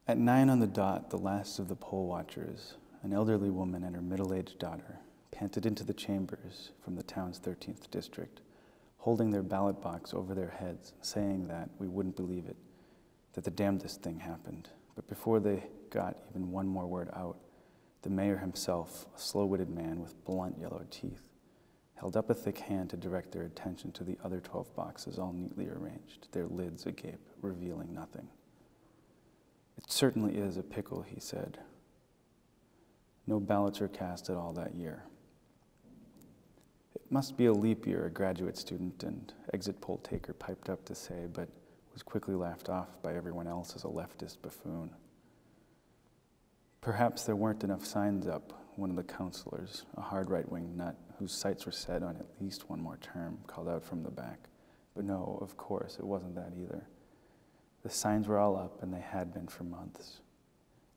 At 9 on the dot, the last of the poll watchers, an elderly woman and her middle-aged daughter, panted into the chambers from the town's 13th district, holding their ballot box over their heads, saying that we wouldn't believe it, that the damnedest thing happened. But before they got even one more word out, the mayor himself, a slow-witted man with blunt yellow teeth, held up a thick hand to direct their attention to the other 12 boxes, all neatly arranged, their lids agape, revealing nothing. "It certainly is a pickle," he said. No ballots were cast at all that year. "It must be a leap year," a graduate student and exit poll taker piped up to say, but was quickly laughed off by everyone else as a leftist buffoon. "Perhaps there weren't enough signs up," one of the counselors, a hard right-wing nut whose sights were set on at least one more term, called out from the back. But no, of course, it wasn't that either. The signs were all up, and they had been for months.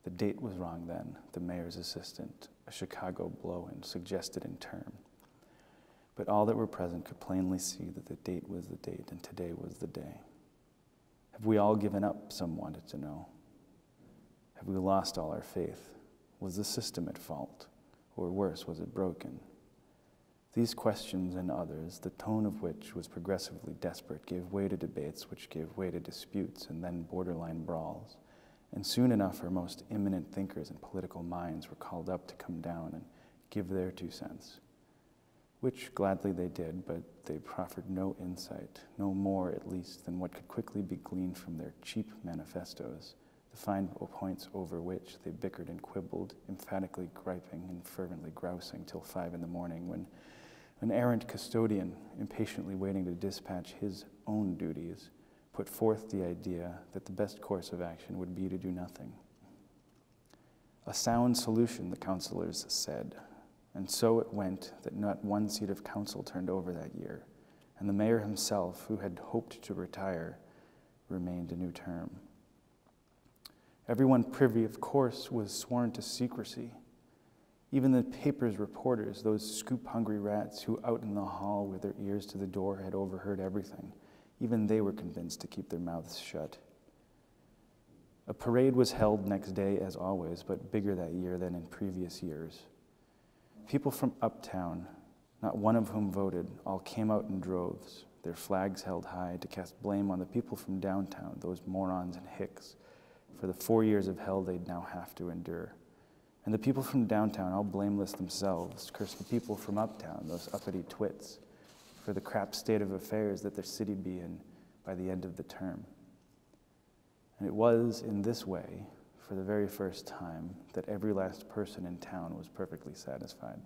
The date was wrong then, the mayor's assistant, a Chicago blow-in, suggested in turn. But all that were present could plainly see that the date was the date, and today was the day. Have we all given up, some wanted to know. Have we lost all our faith? Was the system at fault? Or worse, was it broken? These questions and others, the tone of which was progressively desperate, gave way to debates which gave way to disputes and then borderline brawls. And soon enough, our most eminent thinkers and political minds were called up to come down and give their 2 cents, which gladly they did, but they proffered no insight, no more at least than what could quickly be gleaned from their cheap manifestos, the fine points over which they bickered and quibbled, emphatically griping and fervently grousing till 5 in the morning, when an errant custodian, impatiently waiting to dispatch his own duties, put forth the idea that the best course of action would be to do nothing. A sound solution, the councilors said, and so it went that not one seat of council turned over that year, and the mayor himself, who had hoped to retire, remained a new term. Everyone privy, of course, was sworn to secrecy. Even the paper's reporters, those scoop-hungry rats who out in the hall with their ears to the door had overheard everything, even they were convinced to keep their mouths shut. A parade was held next day, as always, but bigger that year than in previous years. People from uptown, not one of whom voted, all came out in droves, their flags held high to cast blame on the people from downtown, those morons and hicks, for the 4 years of hell they'd now have to endure. And the people from downtown, all blameless themselves, cursed the people from uptown, those uppity twits, for the crap state of affairs that their city'd be in by the end of the term. And it was in this way, for the very first time, that every last person in town was perfectly satisfied.